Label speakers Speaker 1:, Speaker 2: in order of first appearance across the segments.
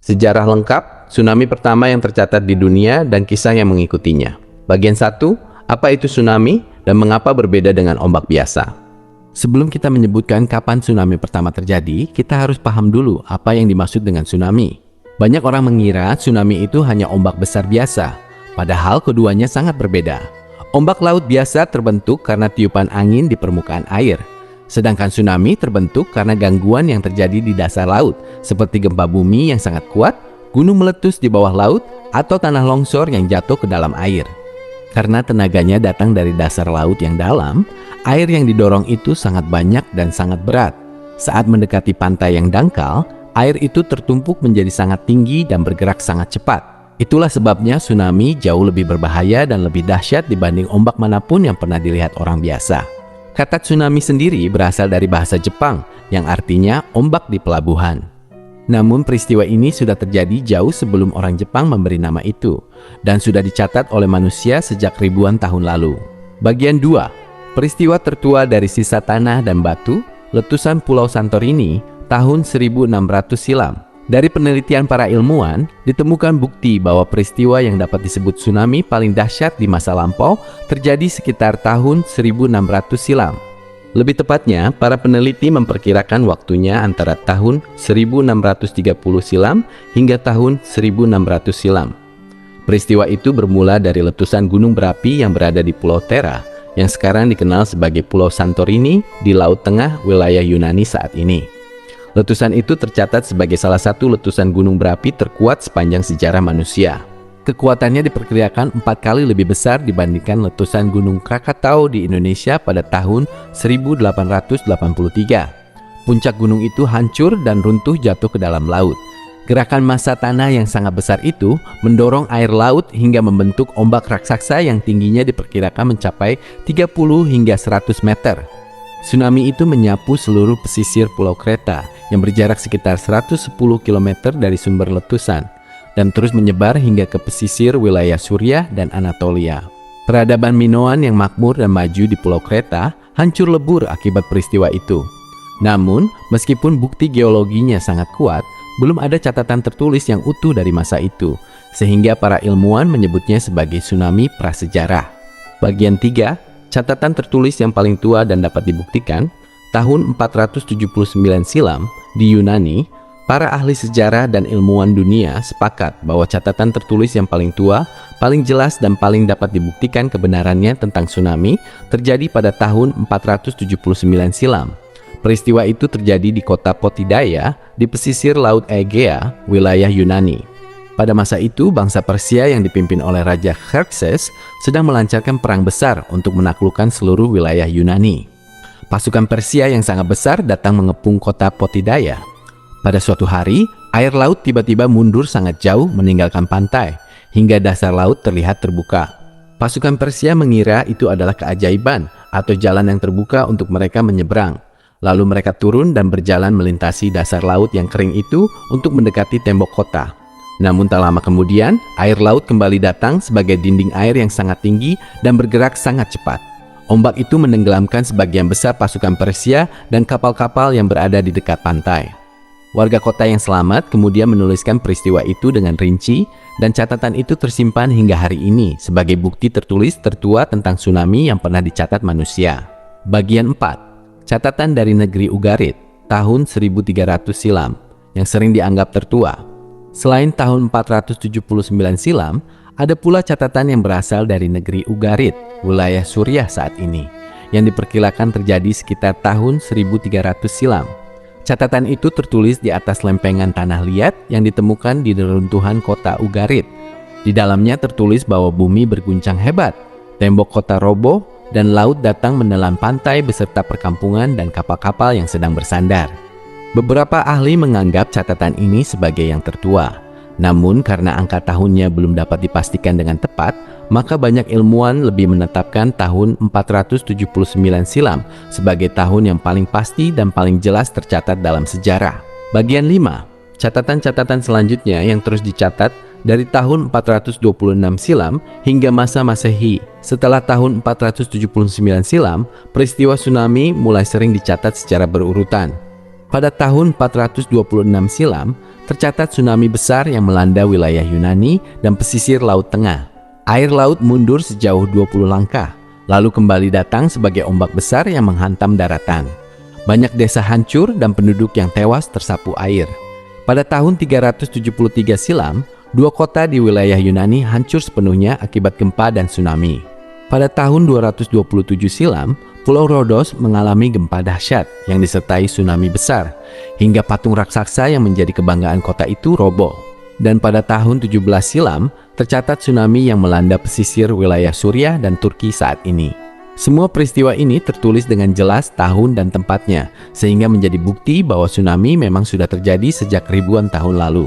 Speaker 1: Sejarah lengkap, tsunami pertama yang tercatat di dunia dan kisah yang mengikutinya. Bagian 1, apa itu tsunami dan mengapa berbeda dengan ombak biasa? Sebelum kita menyebutkan kapan tsunami pertama terjadi, kita harus paham dulu apa yang dimaksud dengan tsunami. Banyak orang mengira tsunami itu hanya ombak besar biasa, padahal keduanya sangat berbeda. Ombak laut biasa terbentuk karena tiupan angin di permukaan air. Sedangkan tsunami terbentuk karena gangguan yang terjadi di dasar laut, seperti gempa bumi yang sangat kuat, gunung meletus di bawah laut, atau tanah longsor yang jatuh ke dalam air. Karena tenaganya datang dari dasar laut yang dalam, air yang didorong itu sangat banyak dan sangat berat. Saat mendekati pantai yang dangkal, air itu tertumpuk menjadi sangat tinggi dan bergerak sangat cepat. Itulah sebabnya tsunami jauh lebih berbahaya dan lebih dahsyat dibanding ombak manapun yang pernah dilihat orang biasa. Kata tsunami sendiri berasal dari bahasa Jepang yang artinya ombak di pelabuhan. Namun peristiwa ini sudah terjadi jauh sebelum orang Jepang memberi nama itu dan sudah dicatat oleh manusia sejak ribuan tahun lalu. Bagian 2, peristiwa tertua dari sisa tanah dan batu, letusan Pulau Santorini tahun 1600 silam. Dari penelitian para ilmuwan, ditemukan bukti bahwa peristiwa yang dapat disebut tsunami paling dahsyat di masa lampau terjadi sekitar tahun 1600 silam. Lebih tepatnya, para peneliti memperkirakan waktunya antara tahun 1630 silam hingga tahun 1600 silam. Peristiwa itu bermula dari letusan gunung berapi yang berada di Pulau Thera, yang sekarang dikenal sebagai Pulau Santorini di Laut Tengah wilayah Yunani saat ini. Letusan itu tercatat sebagai salah satu letusan gunung berapi terkuat sepanjang sejarah manusia. Kekuatannya diperkirakan 4 kali lebih besar dibandingkan letusan Gunung Krakatau di Indonesia pada tahun 1883. Puncak gunung itu hancur dan runtuh jatuh ke dalam laut. Gerakan massa tanah yang sangat besar itu mendorong air laut hingga membentuk ombak raksasa yang tingginya diperkirakan mencapai 30 hingga 100 meter. Tsunami itu menyapu seluruh pesisir Pulau Kreta yang berjarak sekitar 110 km dari sumber letusan dan terus menyebar hingga ke pesisir wilayah Suriah dan Anatolia. Peradaban Minoan yang makmur dan maju di Pulau Kreta hancur lebur akibat peristiwa itu. Namun, meskipun bukti geologinya sangat kuat, belum ada catatan tertulis yang utuh dari masa itu, sehingga para ilmuwan menyebutnya sebagai tsunami prasejarah. Bagian 3, catatan tertulis yang paling tua dan dapat dibuktikan, tahun 479 silam di Yunani, para ahli sejarah dan ilmuwan dunia sepakat bahwa catatan tertulis yang paling tua, paling jelas dan paling dapat dibuktikan kebenarannya tentang tsunami terjadi pada tahun 479 silam. Peristiwa itu terjadi di kota Potidaya di pesisir Laut Egea, wilayah Yunani. Pada masa itu, bangsa Persia yang dipimpin oleh Raja Xerxes sedang melancarkan perang besar untuk menaklukkan seluruh wilayah Yunani. Pasukan Persia yang sangat besar datang mengepung kota Potidaya. Pada suatu hari, air laut tiba-tiba mundur sangat jauh meninggalkan pantai, hingga dasar laut terlihat terbuka. Pasukan Persia mengira itu adalah keajaiban atau jalan yang terbuka untuk mereka menyeberang. Lalu mereka turun dan berjalan melintasi dasar laut yang kering itu untuk mendekati tembok kota. Namun tak lama kemudian, air laut kembali datang sebagai dinding air yang sangat tinggi dan bergerak sangat cepat. Ombak itu menenggelamkan sebagian besar pasukan Persia dan kapal-kapal yang berada di dekat pantai. Warga kota yang selamat kemudian menuliskan peristiwa itu dengan rinci, dan catatan itu tersimpan hingga hari ini sebagai bukti tertulis tertua tentang tsunami yang pernah dicatat manusia. Bagian 4, catatan dari negeri Ugarit, tahun 1300 silam, yang sering dianggap tertua. Selain tahun 479 silam, ada pula catatan yang berasal dari negeri Ugarit, wilayah Suriah saat ini, yang diperkirakan terjadi sekitar tahun 1300 silam. Catatan itu tertulis di atas lempengan tanah liat yang ditemukan di reruntuhan kota Ugarit. Di dalamnya tertulis bahwa bumi berguncang hebat, tembok kota roboh, dan laut datang menelan pantai beserta perkampungan dan kapal-kapal yang sedang bersandar. Beberapa ahli menganggap catatan ini sebagai yang tertua. Namun karena angka tahunnya belum dapat dipastikan dengan tepat, maka banyak ilmuwan lebih menetapkan tahun 479 silam sebagai tahun yang paling pasti dan paling jelas tercatat dalam sejarah. Bagian 5, catatan-catatan selanjutnya yang terus dicatat dari tahun 426 silam hingga masa Masehi. Setelah tahun 479 silam, peristiwa tsunami mulai sering dicatat secara berurutan. Pada tahun 426 silam, tercatat tsunami besar yang melanda wilayah Yunani dan pesisir Laut Tengah. Air laut mundur sejauh 20 langkah, lalu kembali datang sebagai ombak besar yang menghantam daratan. Banyak desa hancur dan penduduk yang tewas tersapu air. Pada tahun 373 silam, 2 kota di wilayah Yunani hancur sepenuhnya akibat gempa dan tsunami. Pada tahun 227 silam, Pulau Rodos mengalami gempa dahsyat yang disertai tsunami besar, hingga patung raksasa yang menjadi kebanggaan kota itu roboh. Dan pada tahun 17 silam, tercatat tsunami yang melanda pesisir wilayah Suriah dan Turki saat ini. Semua peristiwa ini tertulis dengan jelas tahun dan tempatnya, sehingga menjadi bukti bahwa tsunami memang sudah terjadi sejak ribuan tahun lalu.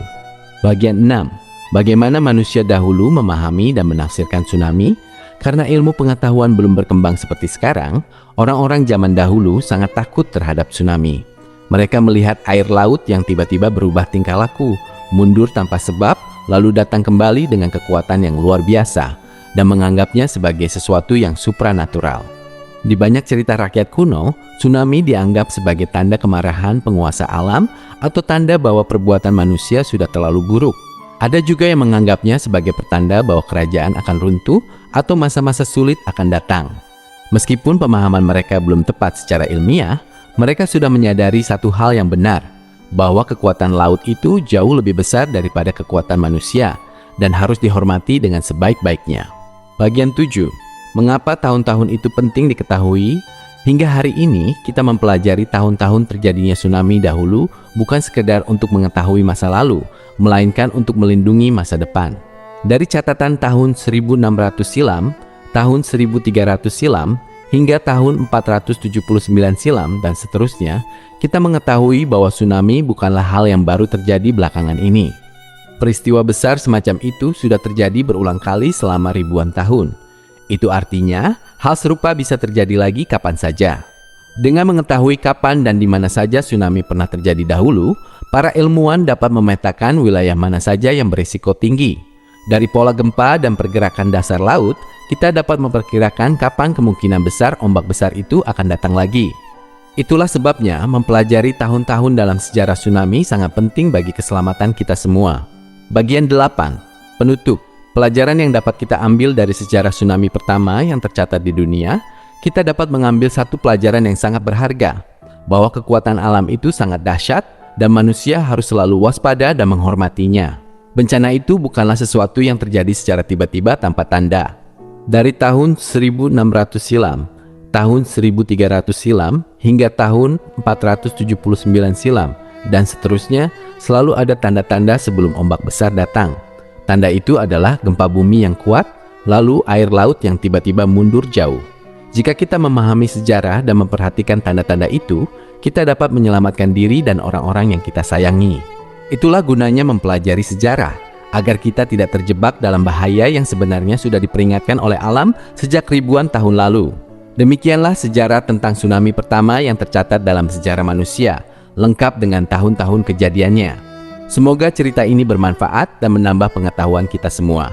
Speaker 1: Bagian 6. Bagaimana manusia dahulu memahami dan menafsirkan tsunami? Karena ilmu pengetahuan belum berkembang seperti sekarang, orang-orang zaman dahulu sangat takut terhadap tsunami. Mereka melihat air laut yang tiba-tiba berubah tingkah laku, mundur tanpa sebab, lalu datang kembali dengan kekuatan yang luar biasa, dan menganggapnya sebagai sesuatu yang supranatural. Di banyak cerita rakyat kuno, tsunami dianggap sebagai tanda kemarahan penguasa alam atau tanda bahwa perbuatan manusia sudah terlalu buruk. Ada juga yang menganggapnya sebagai pertanda bahwa kerajaan akan runtuh atau masa-masa sulit akan datang. Meskipun pemahaman mereka belum tepat secara ilmiah, mereka sudah menyadari satu hal yang benar, bahwa kekuatan laut itu jauh lebih besar daripada kekuatan manusia dan harus dihormati dengan sebaik-baiknya. Bagian 7. Mengapa tahun-tahun itu penting diketahui? Hingga hari ini kita mempelajari tahun-tahun terjadinya tsunami dahulu bukan sekedar untuk mengetahui masa lalu, melainkan untuk melindungi masa depan. Dari catatan tahun 1600 silam, tahun 1300 silam, hingga tahun 479 silam dan seterusnya, kita mengetahui bahwa tsunami bukanlah hal yang baru terjadi belakangan ini. Peristiwa besar semacam itu sudah terjadi berulang kali selama ribuan tahun. Itu artinya, hal serupa bisa terjadi lagi kapan saja. Dengan mengetahui kapan dan di mana saja tsunami pernah terjadi dahulu, para ilmuwan dapat memetakan wilayah mana saja yang berisiko tinggi. Dari pola gempa dan pergerakan dasar laut, kita dapat memperkirakan kapan kemungkinan besar ombak besar itu akan datang lagi. Itulah sebabnya mempelajari tahun-tahun dalam sejarah tsunami sangat penting bagi keselamatan kita semua. Bagian 8. Penutup. Pelajaran yang dapat kita ambil dari sejarah tsunami pertama yang tercatat di dunia, kita dapat mengambil satu pelajaran yang sangat berharga, bahwa kekuatan alam itu sangat dahsyat dan manusia harus selalu waspada dan menghormatinya. Bencana itu bukanlah sesuatu yang terjadi secara tiba-tiba tanpa tanda. Dari tahun 1600 silam, tahun 1300 silam, hingga tahun 479 silam, dan seterusnya, selalu ada tanda-tanda sebelum ombak besar datang. Tanda itu adalah gempa bumi yang kuat, lalu air laut yang tiba-tiba mundur jauh. Jika kita memahami sejarah dan memperhatikan tanda-tanda itu, kita dapat menyelamatkan diri dan orang-orang yang kita sayangi. Itulah gunanya mempelajari sejarah, agar kita tidak terjebak dalam bahaya yang sebenarnya sudah diperingatkan oleh alam sejak ribuan tahun lalu. Demikianlah sejarah tentang tsunami pertama yang tercatat dalam sejarah manusia, lengkap dengan tahun-tahun kejadiannya. Semoga cerita ini bermanfaat dan menambah pengetahuan kita semua.